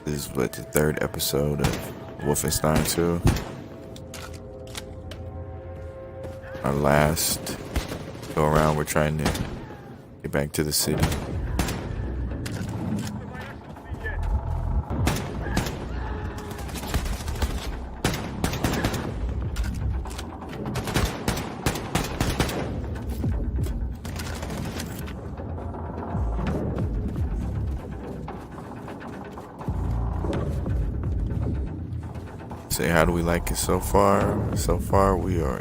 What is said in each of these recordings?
This is what the third episode of Wolfenstein 2. Our last go around, we're trying to get back to the city. Say, how do we like it so far? So far, we are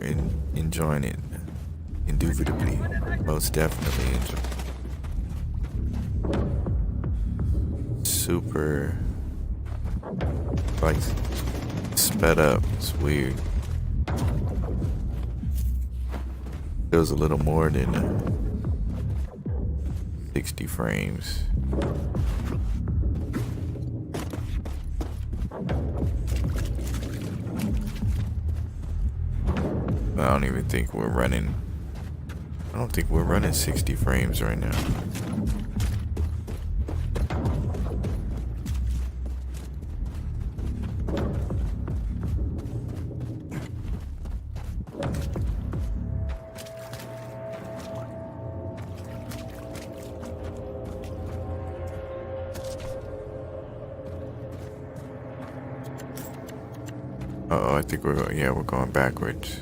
enjoying it. Indubitably. Most definitely enjoying it. Super, like, sped up. It's weird. Feels a little more than 60 frames. I don't even think we're running. I don't think we're running 60 frames right now. Uh-oh, I think we're going backwards.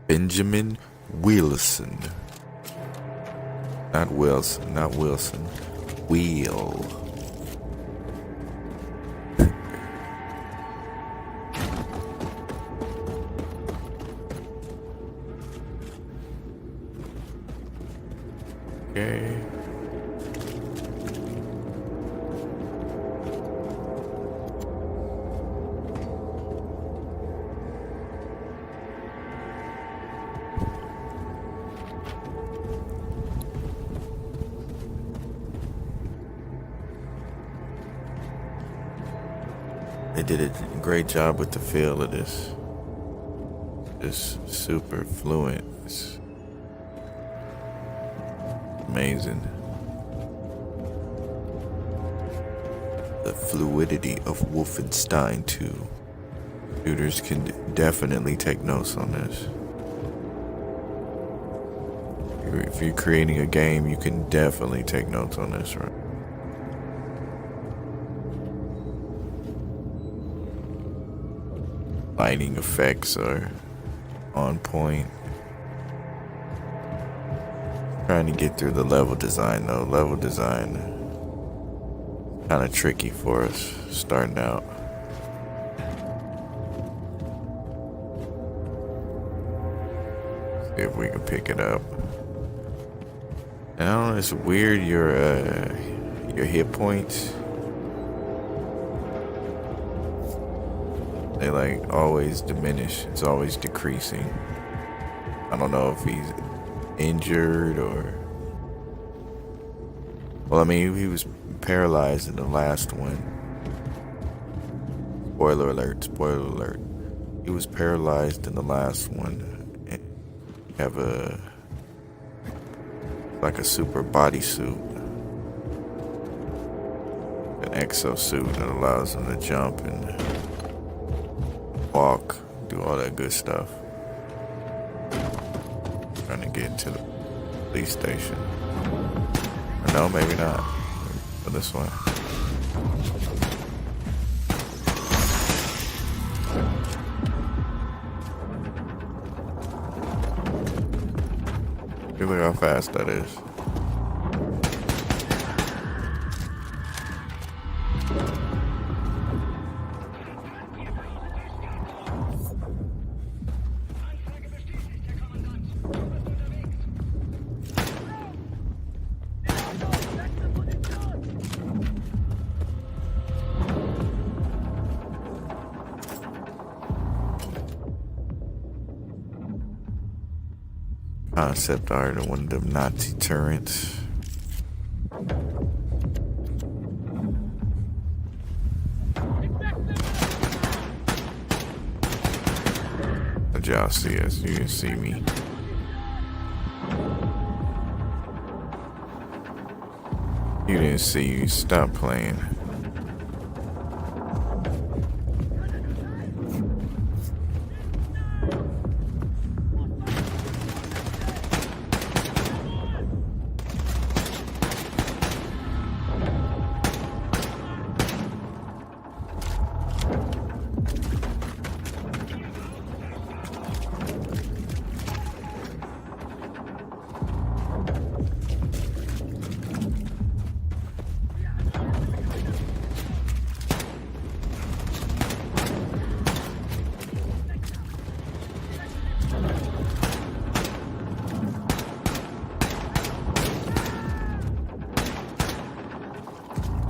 Benjamin Wilson. Not Wilson, not Wilson. Wheel. Okay. They did a great job with the feel of this. It's super fluent. It's amazing. The fluidity of Wolfenstein 2. Shooters can definitely take notes on this. If you're creating a game, you can definitely take notes on this, right? Lighting effects are on point. Trying to get through the level design though. Level design kind of tricky for us starting out. See if we can pick it up. And I don't know, it's weird your hit points. They like always diminish. It's always decreasing. I don't know if he's injured or... Well, I mean, he was paralyzed in the last one. Spoiler alert, spoiler alert. He was paralyzed in the last one. And you have like a super bodysuit. An exosuit that allows him to jump and walk, do all that good stuff. Trying to get to the police station. Or no, maybe not. For this one. Look how fast that is. Concept art of one of them Nazi turrets. Did y'all see us? You didn't see me. You didn't see you. Stop playing.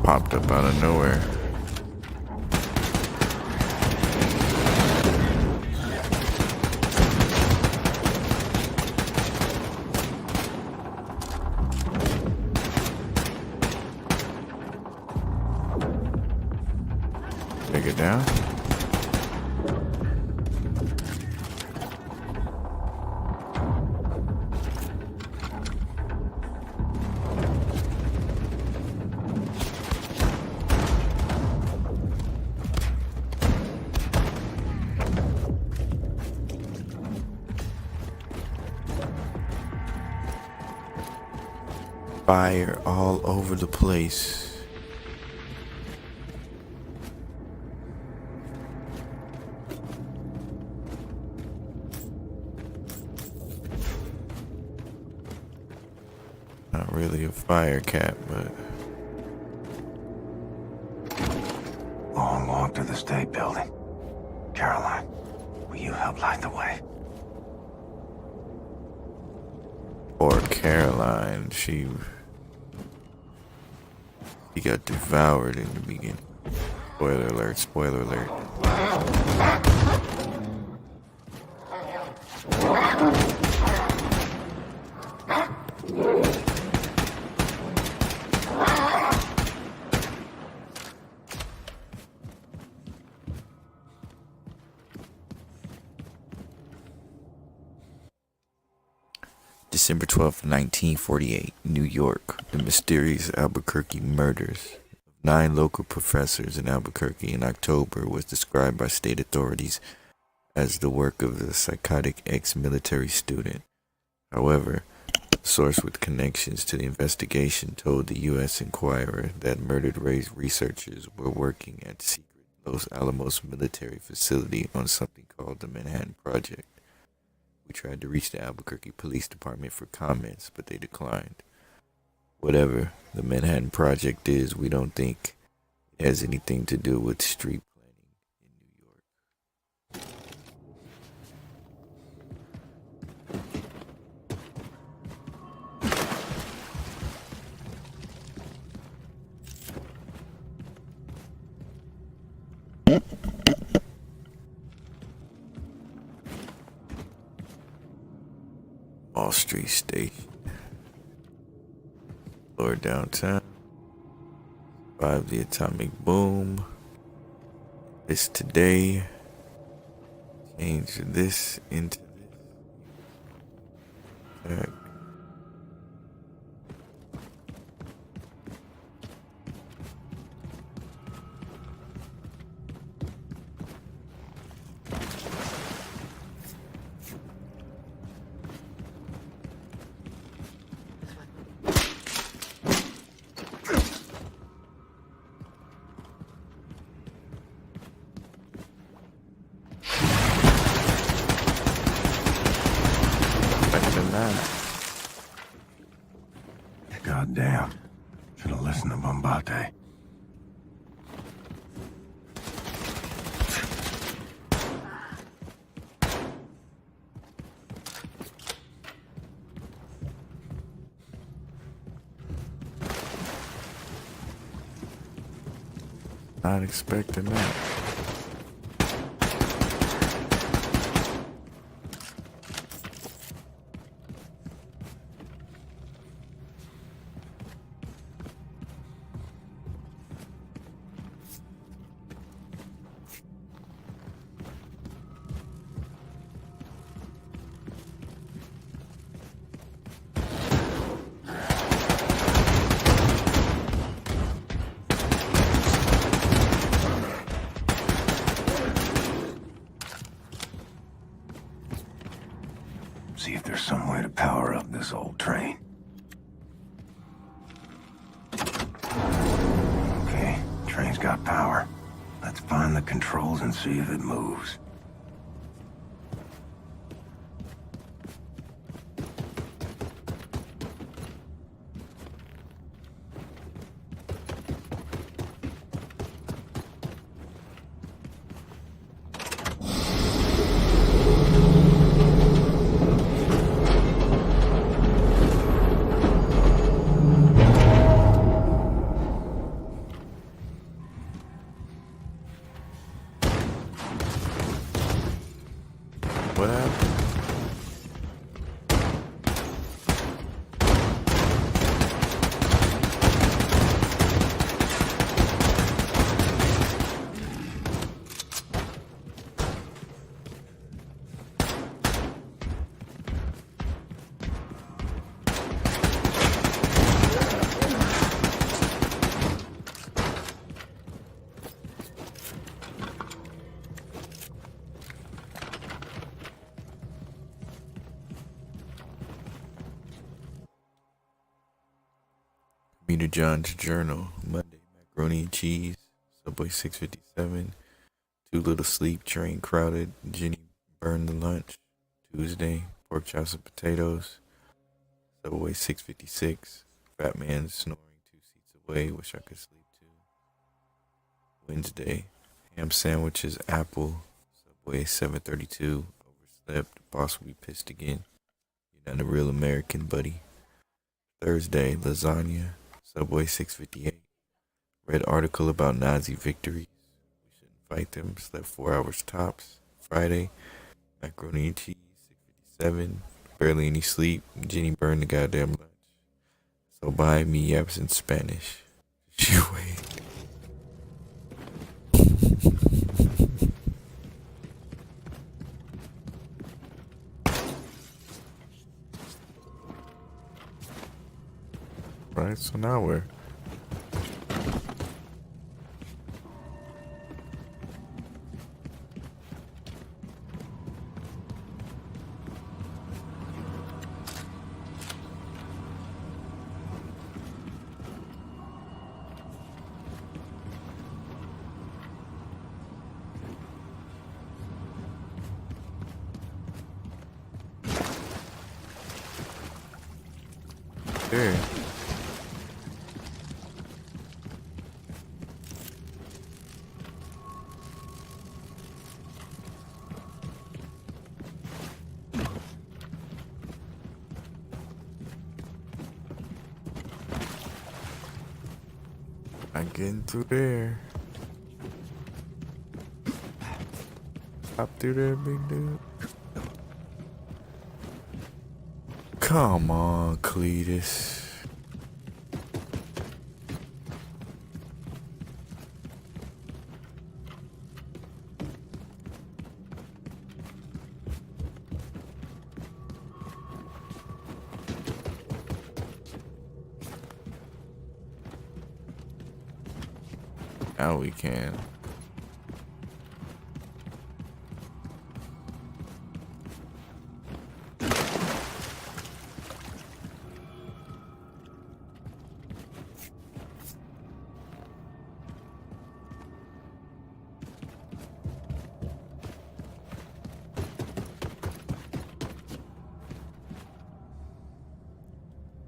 Popped up out of nowhere. Take it down. Fire all over the place. Not really a fire cat, but Long walk to the state building. Caroline, will you help light the way? poor Caroline, she got devoured in the beginning. Spoiler alert, spoiler alert. December 12th, 1948, New York. The mysterious Albuquerque murders of 9 local professors in Albuquerque in October was described by state authorities as the work of a psychotic ex-military student. However, a source with connections to the investigation told the U.S. Inquirer that murdered researchers were working at secret Los Alamos military facility on something called the Manhattan Project. We tried to reach the Albuquerque Police Department for comments, but they declined. Whatever the Manhattan Project is, we don't think it has anything to do with street planning in New York. Wall Street Station. Lower downtown. Survived the atomic boom. This today. Change this into this. Back. Goddamn. Should have listened to Bombate. Not expecting that. on the controls and see if it moves. What happened? Meter John's Journal. Monday, macaroni and cheese. Subway 657. Too little sleep. Train crowded. Jenny burned the lunch. Tuesday, pork chops and potatoes. Subway 656. Fat man snoring 2 seats away. Wish I could sleep too. Wednesday, ham sandwiches. Apple. Subway 732. Overslept. Boss will be pissed again. You're not a real American, buddy. Thursday, lasagna. Subway 658. Read article about Nazi victories. We shouldn't fight them. Slept 4 hours tops. Friday, macaroni and cheese 657. Barely any sleep. Jenny burned the goddamn lunch. So behind me, yaps in Spanish. She wait. Right, so now where? There. I'm getting through there. Hop through there, big dude. Come on, Cletus. Now we can.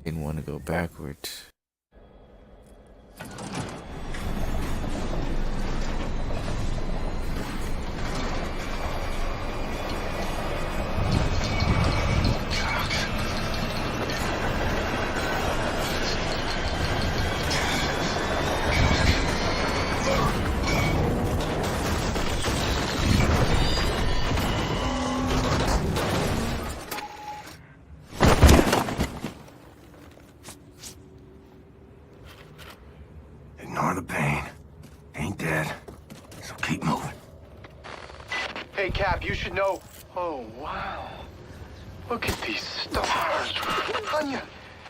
Didn't want to go backwards. Ignore the pain. Ain't dead. So keep moving. Hey, Cap, you should know. Oh, wow. Look at these stars. Anya,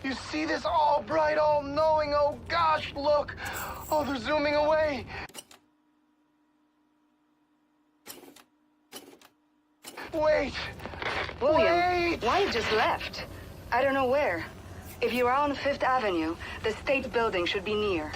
you see this all bright, all knowing? Oh, gosh, look. Oh, they're zooming away. Wait. William, Wait. why you just left? I don't know where. If you are on Fifth Avenue, the state building should be near.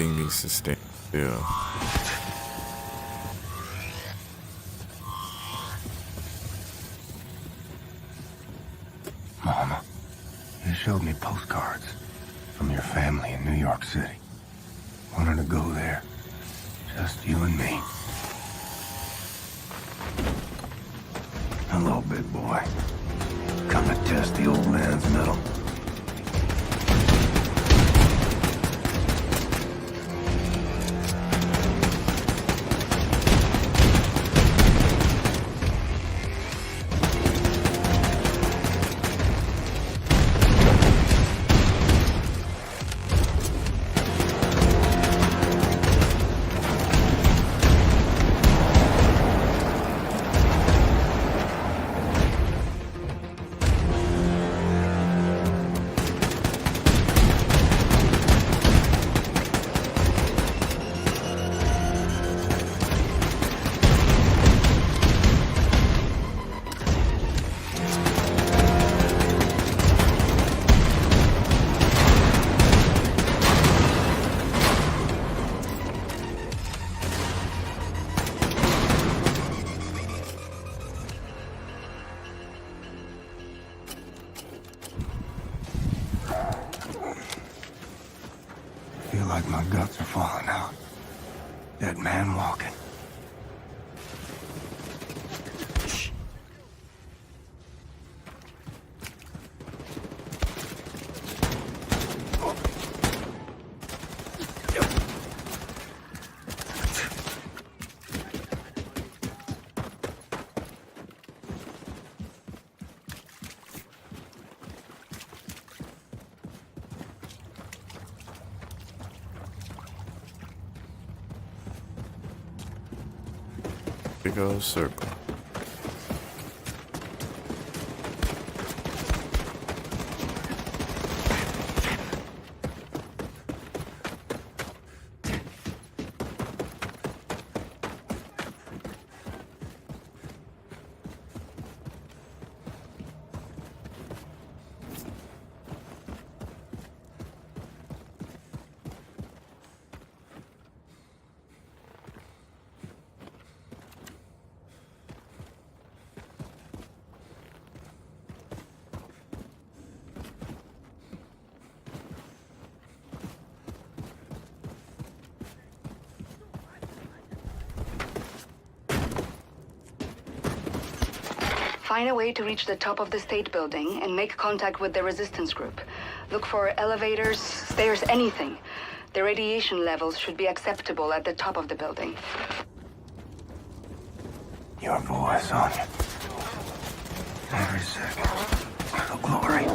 Thing needs to stand still. Mama, you showed me postcards from your family in New York City. Wanted to go there. Just you and me. Hello, big boy. Come to test the old man's mettle. Feel like my guts are falling out. Dead man walking. Big old circle. Find a way to reach the top of the state building and make contact with the resistance group. Look for elevators, stairs, anything. The radiation levels should be acceptable at the top of the building. Your voice on you. Every second. For glory.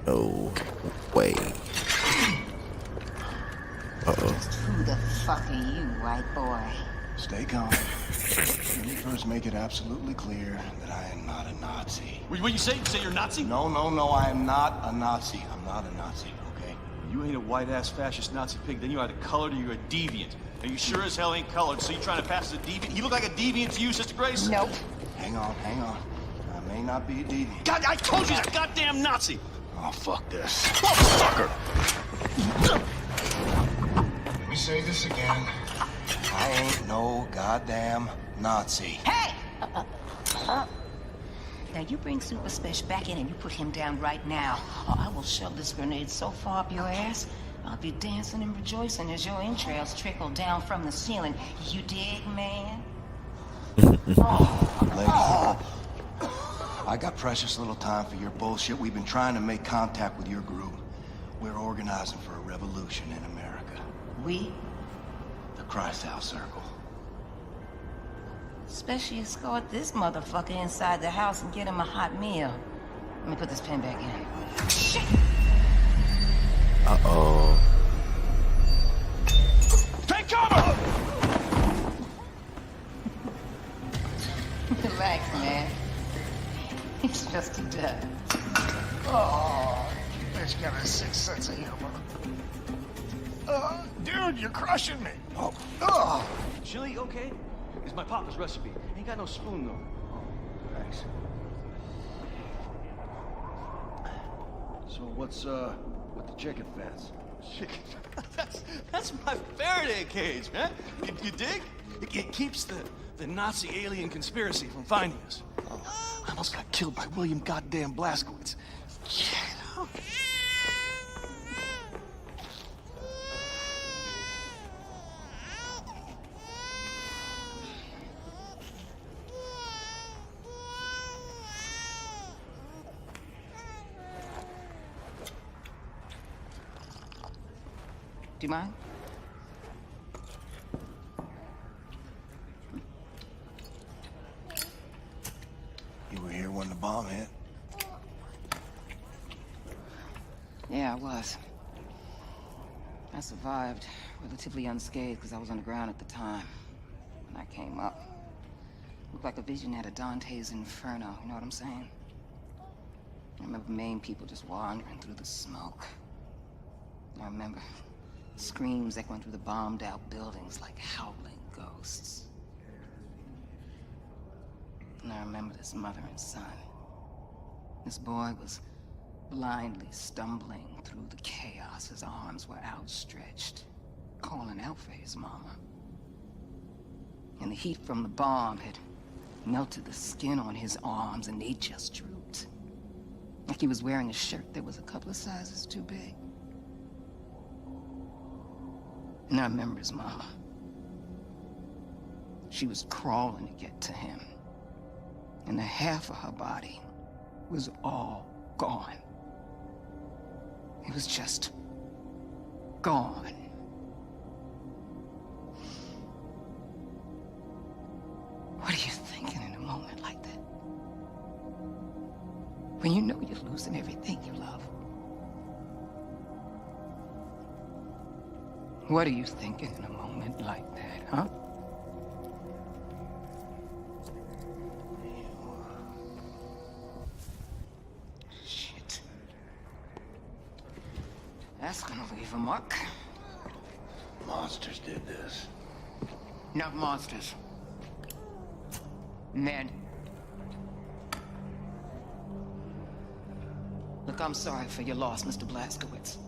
No way. Uh-oh. Who the fuck are you, white boy? Stay calm. Let me first make it absolutely clear that I am not a Nazi. What you say? You say you're a Nazi? No, I am not a Nazi. I'm not a Nazi, okay? You ain't a white-ass fascist Nazi pig, then you're either colored or you're a deviant. And you sure as hell ain't colored, so you trying to pass as a deviant? You look like a deviant to you, Sister Grace? Nope. Hang on. I may not be a deviant. God, I told you he's a goddamn Nazi! Oh, fuck this. Fucker! Let me say this again. I ain't no goddamn Nazi. Hey! Now you bring Super Special back in and you put him down right now, or I will shove this grenade so far up your ass, I'll be dancing and rejoicing as your entrails trickle down from the ceiling. You dig, man? I got precious little time for your bullshit. We've been trying to make contact with your group. We're organizing for a revolution in America. We? The Christ House Circle. Especially escort this motherfucker inside the house and get him a hot meal. Let me put this pen back in. Shit! Uh-oh. Take cover! Relax, man. It's just a duck. Oh, you bitch got a sixth sense of humor. Dude, you're crushing me. Oh. Chili, okay? It's my papa's recipe. Ain't got no spoon, though. Thanks. So what's with the chicken fence? Chicken. That's my Faraday cage, man. You dig? It keeps the Nazi alien conspiracy from finding us. I almost got killed by William goddamn Blazkowicz. Yeah. Do you mind? You were here when the bomb hit? Yeah, I was. I survived, relatively unscathed, because I was underground at the time. When I came up, looked like a vision out of Dante's Inferno, you know what I'm saying? I remember Maine people just wandering through the smoke. I remember screams echoing through the bombed-out buildings like howling ghosts. And I remember this mother and son. This boy was blindly stumbling through the chaos. His arms were outstretched, calling out for his mama. And the heat from the bomb had melted the skin on his arms, and they just drooped. Like he was wearing a shirt that was a couple of sizes too big. And I remember his mama. She was crawling to get to him. And the half of her body was all gone. It was just gone. What are you thinking in a moment like that? When you know you're losing everything you love. What are you thinking in a moment like that, huh? Shit. That's gonna leave a mark. Monsters did this. Not monsters. Men. Look, I'm sorry for your loss, Mr. Blazkowicz.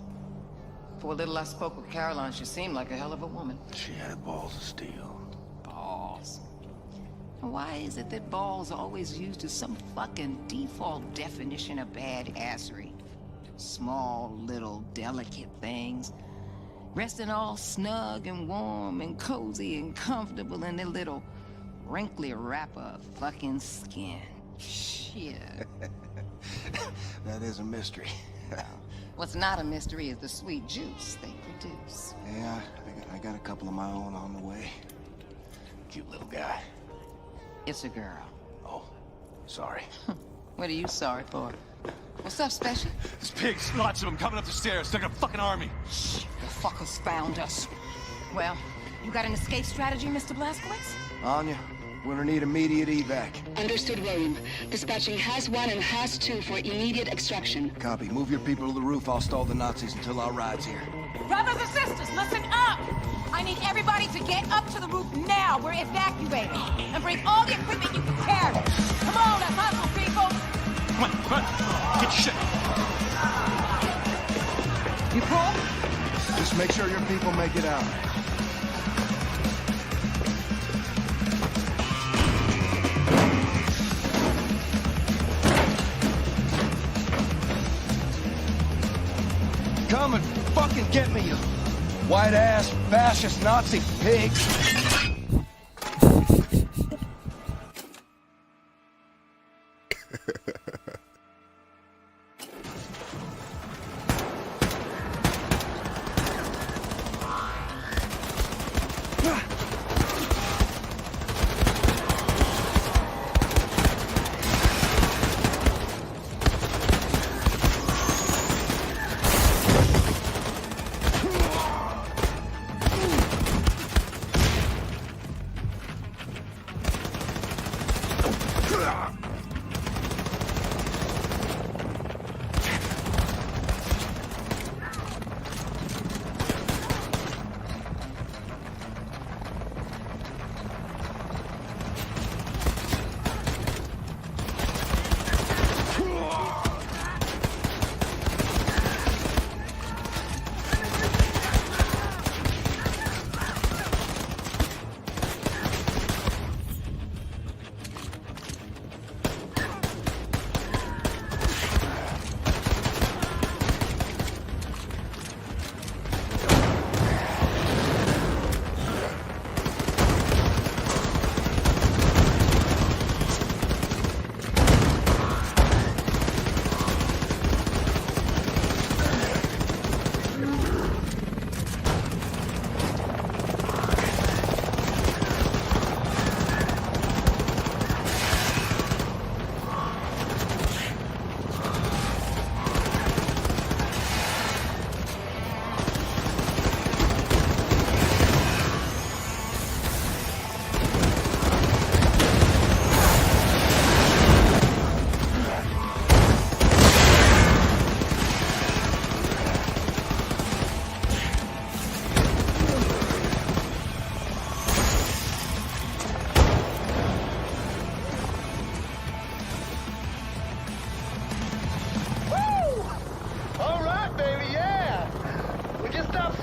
For a little I spoke with Caroline, she seemed like a hell of a woman. She had balls of steel. Balls. Why is it that balls are always used as some fucking default definition of badassery? Small, little, delicate things. Resting all snug and warm and cozy and comfortable in their little wrinkly wrapper of fucking skin. Shit. That is a mystery. What's not a mystery is the sweet juice they produce. Yeah, I got a couple of my own on the way. Cute little guy. It's a girl. Oh, sorry. What are you sorry for? What's up, Special? There's pigs, lots of them coming up the stairs. They're like a fucking army. Shit, the fuckers found us. Well, you got an escape strategy, Mr. Blazkowicz? Anya, we're gonna need immediate evac. Understood, William. Dispatching Has 1 and Has 2 for immediate extraction. Copy. Move your people to the roof. I'll stall the Nazis until our ride's here. Brothers and sisters, listen up! I need everybody to get up to the roof now. We're evacuating. And bring all the equipment you can carry. Come on, let's hustle, people! Come on. Get your shit. You cool? Just make sure your people make it out. come and fucking get me, you white-ass, fascist Nazi pigs.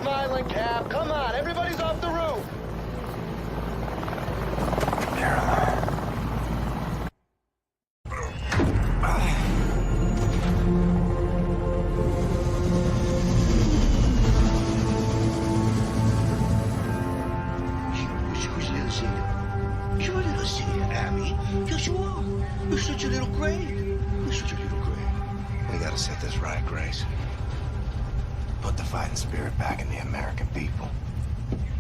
Smiling, Cap. Come on, everybody's off the roof. You're a little silly, Abby. Yes, you are. You're such a little gray. You're such a little gray. We gotta set this right, Grace. Put the fighting spirit back in the American people.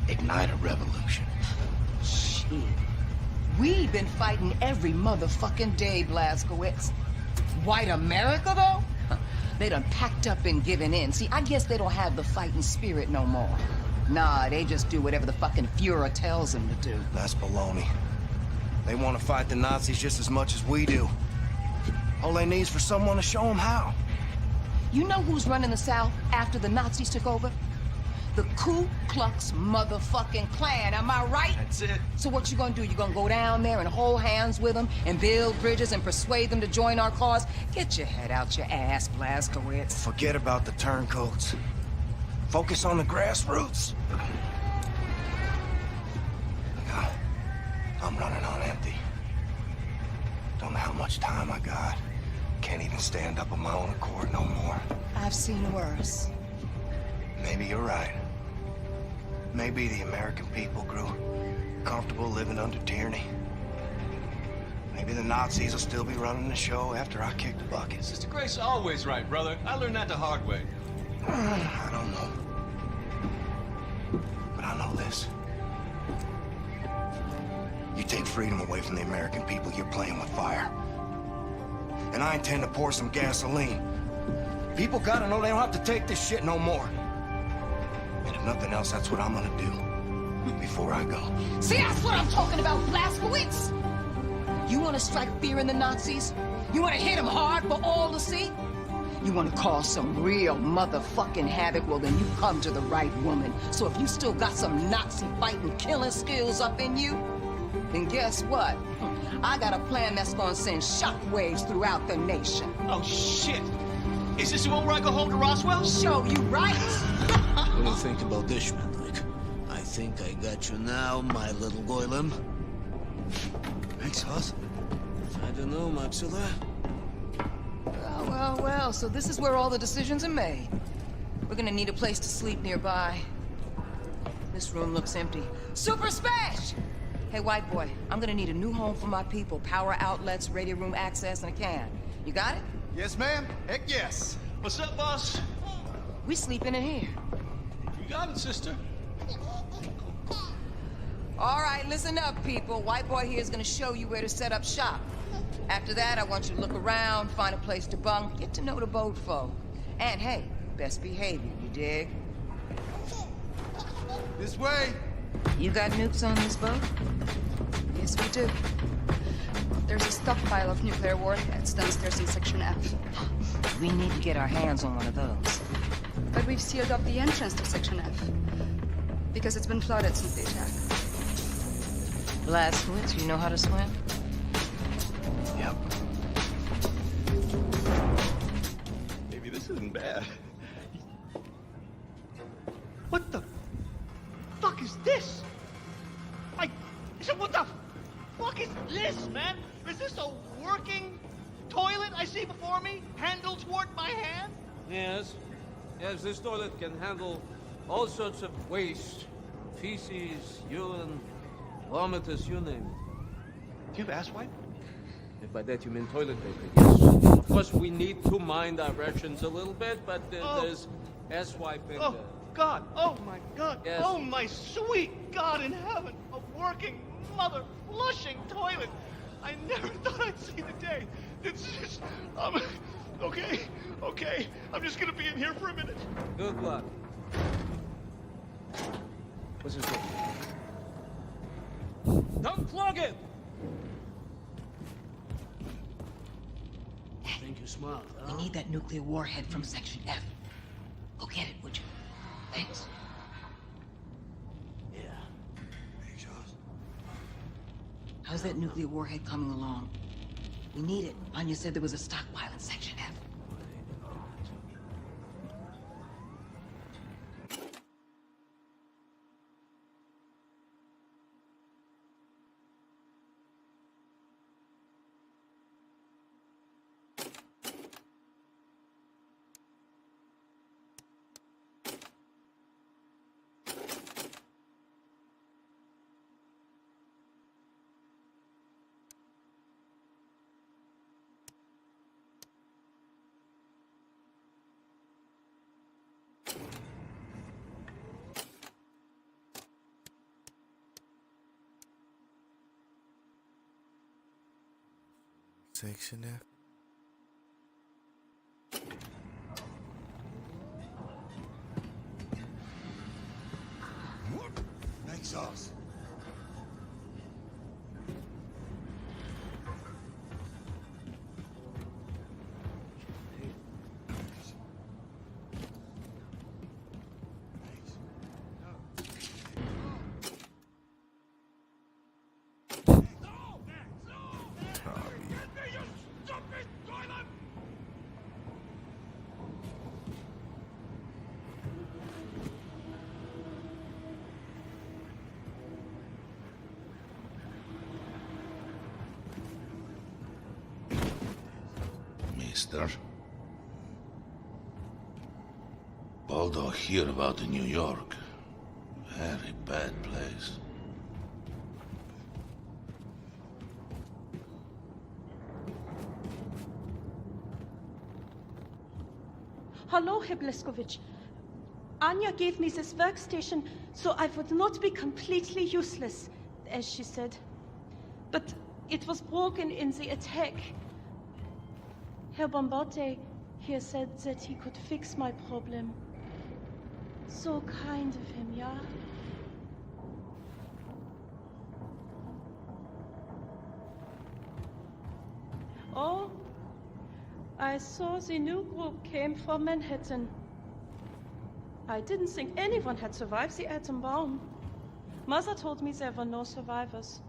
Ignite a revolution. Shit. We've been fighting every motherfucking day, Blazkowicz. White America, though? They done packed up and given in. See, I guess they don't have the fighting spirit no more. Nah, they just do whatever the fucking Fuhrer tells them to do. That's baloney. They want to fight the Nazis just as much as we do. All they need is for someone to show them how. You know who's running the South after the Nazis took over? The Ku Klux motherfucking Klan, am I right? That's it. So what you gonna do? You gonna go down there and hold hands with them and build bridges and persuade them to join our cause? Get your head out your ass, Blazkowicz. Forget about the turncoats. Focus on the grassroots. I'm running on empty. Don't know how much time I got. Can't even stand up on my own accord no more. I've seen worse. Maybe you're right. Maybe the American people grew comfortable living under tyranny. Maybe the Nazis will still be running the show after I kick the bucket. Sister Grace always right, brother. I learned that the hard way. I don't know. But I know this. You take freedom away from the American people, you're playing with fire. And I intend to pour some gasoline. People gotta know they don't have to take this shit no more. And if nothing else, that's what I'm gonna do before I go. See, that's what I'm talking about, Blazkowicz! You want to strike fear in the Nazis? You want to hit them hard for all to see? You want to cause some real motherfucking havoc? Well, then you come to the right woman. So if you still got some Nazi fighting, killing skills up in you, then guess what? I got a plan that's gonna send shockwaves throughout the nation. Oh, shit. Is this the one where I go home to Roswell? Show you right. What do you think about this, Mendlik? I think I got you now, my little Goylem. Thanks, Hoss. I don't know, Maxilla. Well, so this is where all the decisions are made. We're gonna need a place to sleep nearby. This room looks empty. Super Smash! Hey, white boy, I'm gonna need a new home for my people. Power outlets, radio room access, and a can. You got it? Yes, ma'am. Heck yes. What's up, boss? We sleeping in here. You got it, sister. All right, listen up, people. White boy here is gonna show you where to set up shop. After that, I want you to look around, find a place to bunk, get to know the boat folk. And hey, best behavior, you dig? This way. You got nukes on this boat? Yes, we do. There's a stockpile of nuclear warheads downstairs in Section F. We need to get our hands on one of those. But we've sealed up the entrance to Section F. Because it's been flooded since the attack. Blazkowicz, you know how to swim? Yep. Maybe this isn't bad. What the fuck is this? I said, what the fuck is this, man? Is this a working toilet I see before me? Handle toward my hand? Yes. Yes, this toilet can handle all sorts of waste. Feces, urine, vomitus, you name it. Do you have asswipe? If by that you mean toilet paper, yes. Of course, we need to mind our rations a little bit, but there's asswipe in Oh, God. Oh, my God. Yes. Oh, my sweet God in heaven. A working, mother-flushing toilet. I never thought I'd see the day. It's just, okay. I'm just gonna be in here for a minute. Good luck. What's this for? Don't clog it! Think you're smart, huh? We need that nuclear warhead from Section F. Go get it, would you? Thanks. Yeah. How's that nuclear warhead coming along? We need it. Anya said there was a stockpile in Section F. Section F. Exhaust. Mister. Baldo hear about New York. Very bad place. Hello, Herr Blazkowicz. Anya gave me this workstation so I would not be completely useless, as she said. But it was broken in the attack. Herr Bombarde here said that he could fix my problem. So kind of him, yeah? Oh, I saw the new group came from Manhattan. I didn't think anyone had survived the atom bomb. Mother told me there were no survivors.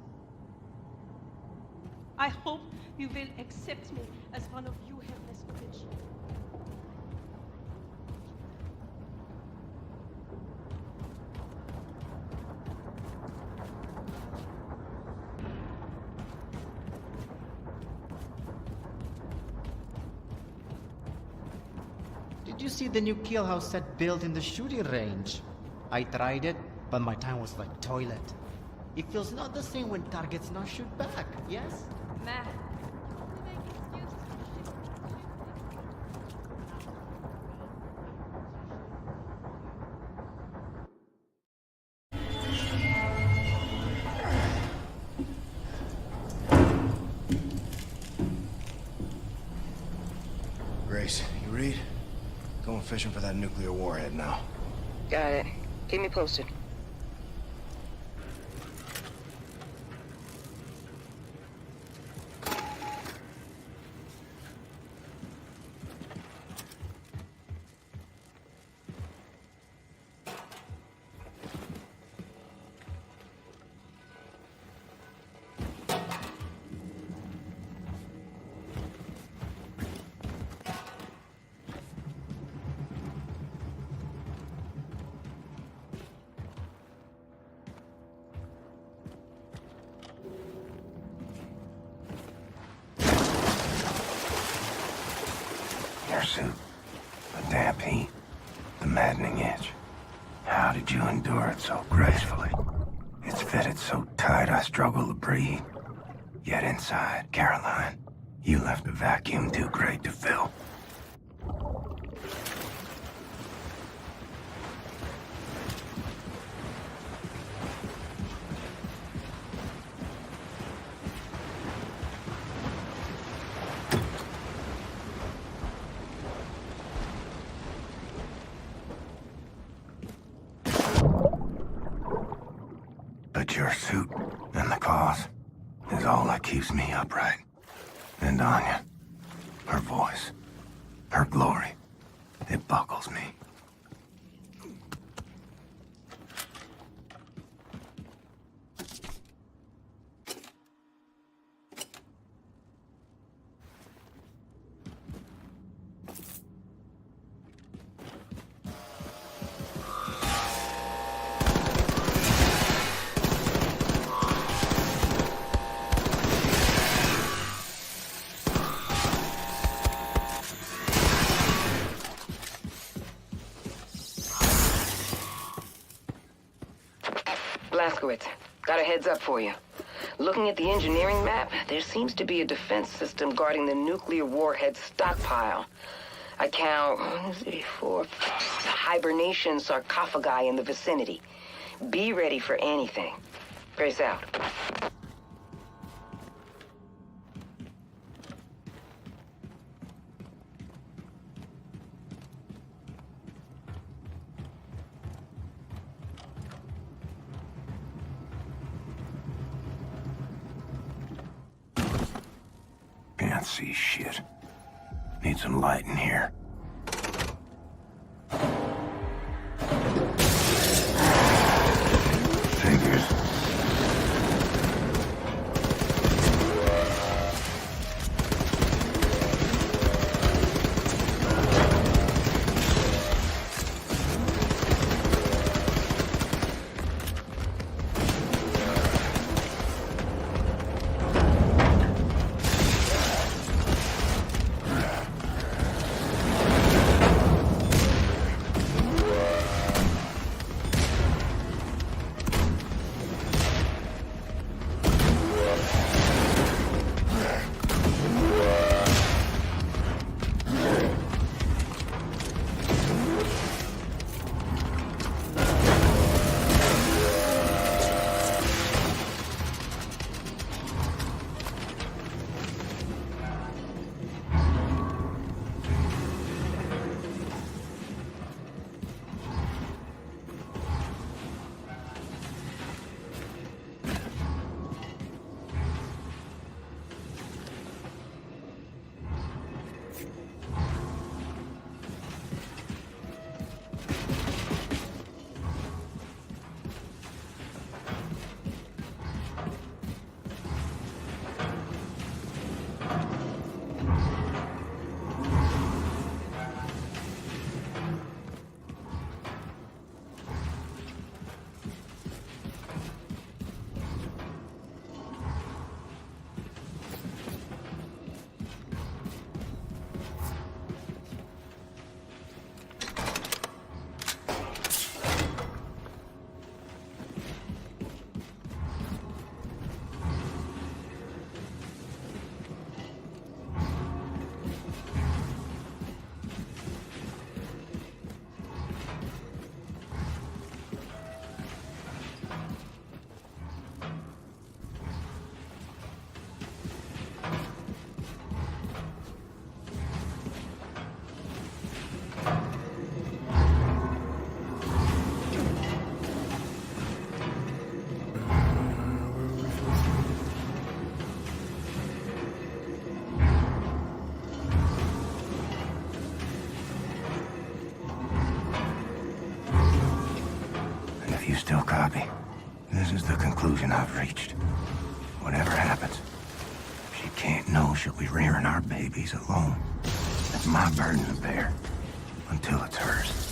I hope you will accept me as one of you, Herr Blazkowicz. you see the new kill house set built in the shooting range? I tried it, but my time was like toilet. It feels not the same when targets not shoot back, yes? Meh. Grace, you read? Going fishing for that nuclear warhead now. Got it. Keep me posted. Your suit, the damp heat, the maddening itch. How did you endure it so gracefully? It's fitted so tight I struggle to breathe. Yet inside, Caroline, you left a vacuum too great to fill. But your suit and the cause is all that keeps me upright. And Anya, her voice, her glory, it buckles me. Blazkowicz, got a heads up for you. Looking at the engineering map, there seems to be a defense system guarding the nuclear warhead stockpile. I count 1, 2, 3, 4, 5 hibernation sarcophagi in the vicinity. Be ready for anything. Grace out. Can't see shit. Need some light in here. Figures. still copy? This is the conclusion I've reached. Whatever happens, she can't know she'll be rearing our babies alone. That's my burden to bear, until it's hers.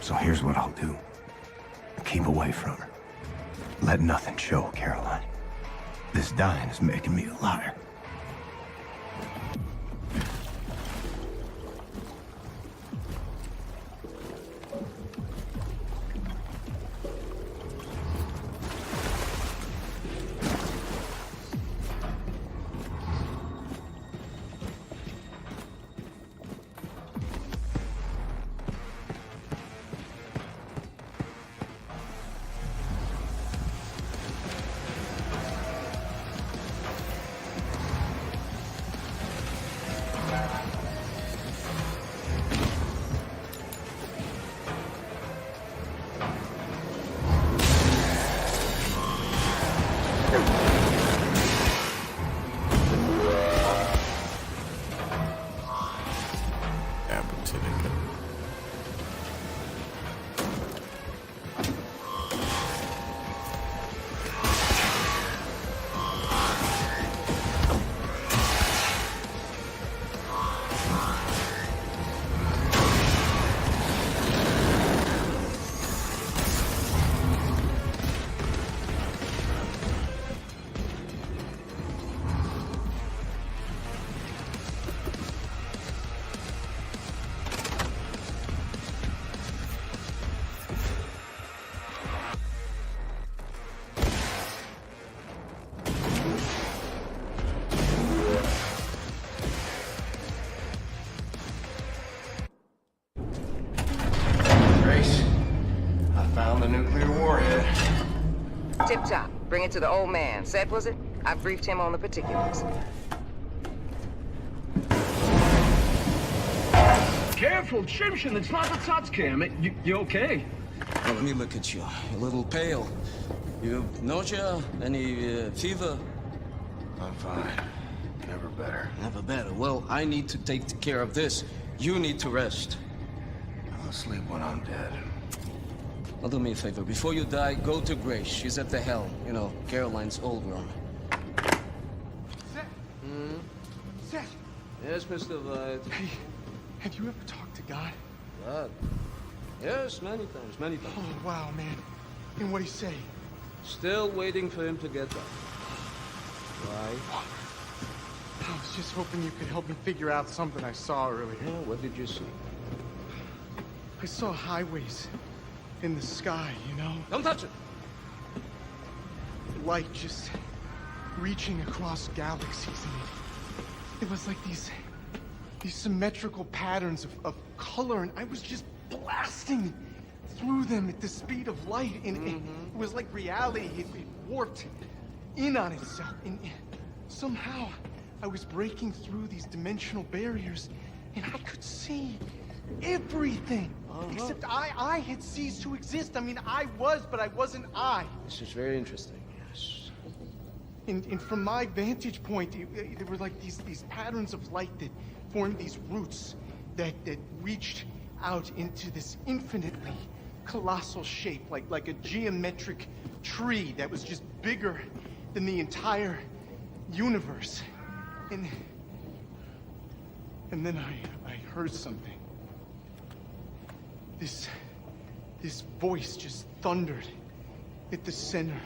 So here's what I'll do. Keep away from her. Let nothing show, Caroline. This dying is making me a liar. Tip top. Bring it to the old man. Set, was it? I briefed him on the particulars. Careful, Chimshin, it's not the Tsatscam. You okay? Well, let me look at you. You're a little pale. You nausea? Any fever? I'm fine. Never better. Never better. Well, I need to take care of this. You need to rest. I'll sleep when I'm dead. Well, do me a favor. Before you die, go to Grace. She's at the helm. You know, Caroline's old room. Seth? Seth? Yes, Mr. White. Hey, have you ever talked to God? God? Yes, many times. Oh, wow, man. And what'd he say? Still waiting for him to get back. Why? I was just hoping you could help me figure out something I saw earlier. Yeah, what did you see? I saw highways in the sky, you know? Don't touch it! Light just reaching across galaxies, and it was like these symmetrical patterns of color, and I was just blasting through them at the speed of light, and it was like reality. It warped in on itself, and somehow I was breaking through these dimensional barriers, and I could see everything. Except I had ceased to exist. I mean, I was, but I wasn't I. This is very interesting, yes. And from my vantage point, there were like these patterns of light that formed these roots that reached out into this infinitely colossal shape, like a geometric tree that was just bigger than the entire universe. And then I heard something. This voice just thundered at the center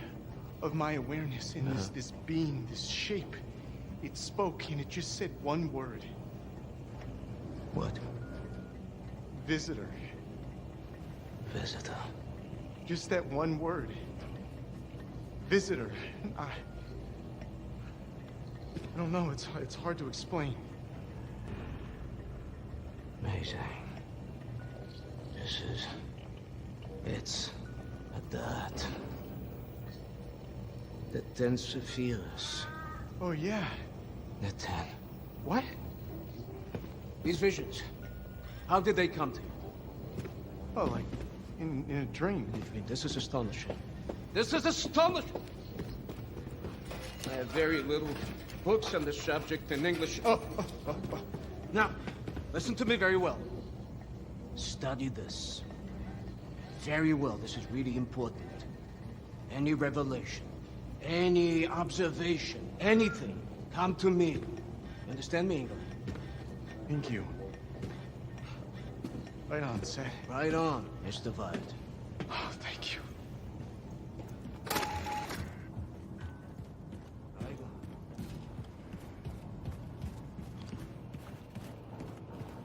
of my awareness, and this being, this shape, it spoke, and it just said one word. What? Visitor. Visitor. Just that one word. Visitor. I don't know, it's hard to explain. Amazing. It's a dot. The 10 Sephiras. Oh, yeah. The 10. What? These visions, how did they come to you? Oh, like, in a dream. This is astonishing. This is astonishing! I have very little books on the subject in English. Now, listen to me very well. Study this. Very well, this is really important. Any revelation, any observation, anything, come to me. Understand me, England? Thank you. Right on, Seth. Right on, Mr. Vard. Oh, thank you. Right on.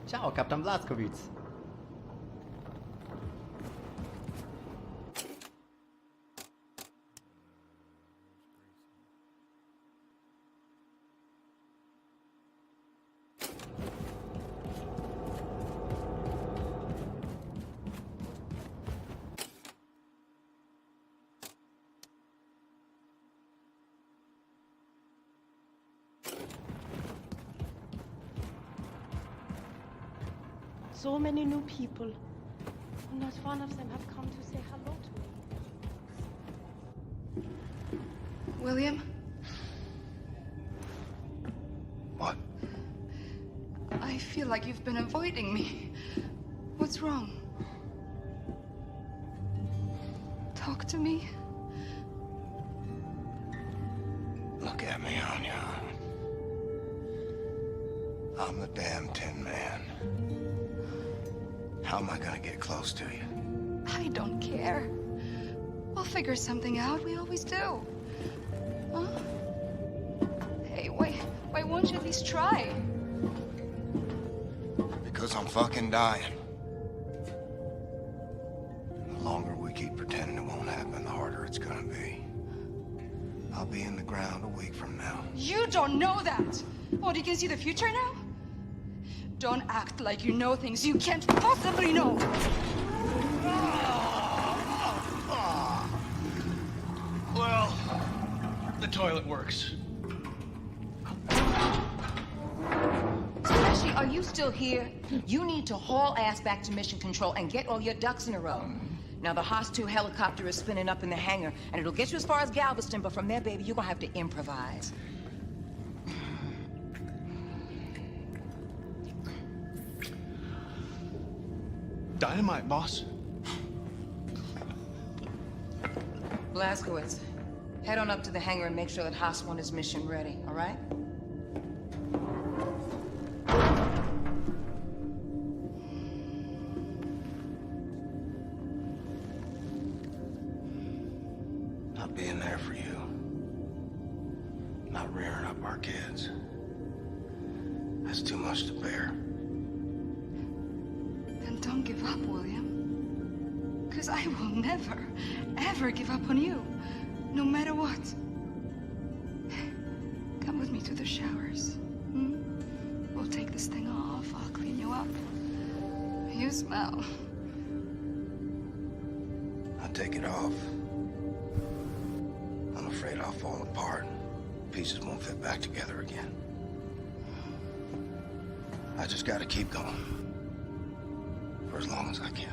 Ciao, Captain Blazkowicz. So many new people. Not one of them have come to say hello to me. William? What? I feel like you've been avoiding me. What's wrong? Talk to me. Look at me, Anya. I'm the damn Tin Man. How am I gonna get close to you? I don't care. We'll figure something out. We always do. Huh? Hey, why won't you at least try? Because I'm fucking dying. The longer we keep pretending it won't happen, the harder it's gonna be. I'll be in the ground a week from now. You don't know that! What, you can see the future now? Don't act like you know things you can't possibly know! Well, the toilet works. Takeshi, are you still here? You need to haul ass back to Mission Control and get all your ducks in a row. Now, the Haas 2 helicopter is spinning up in the hangar, and it'll get you as far as Galveston, but from there, baby, you're gonna have to improvise. Dynamite, boss. Blazkowicz, head on up to the hangar and make sure that Haas 1 is mission ready, all right? Not being there for you. Not rearing up our kids. That's too much to bear. Then don't give up, William. Because I will never, ever give up on you. No matter what. Come with me to the showers. Hmm? We'll take this thing off. I'll clean you up. You smell. I'll take it off. I'm afraid I'll fall apart. Pieces won't fit back together again. I just gotta keep going. For as long as I can.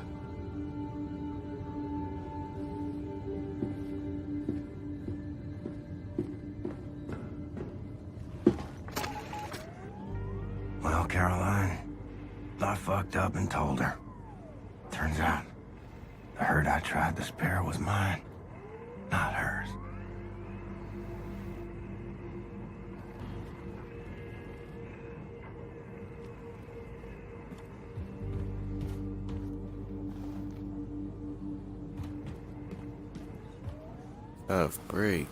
Well, Caroline, I fucked up and told her. Turns out, the herd I tried to spare was mine, not hers. Tough break.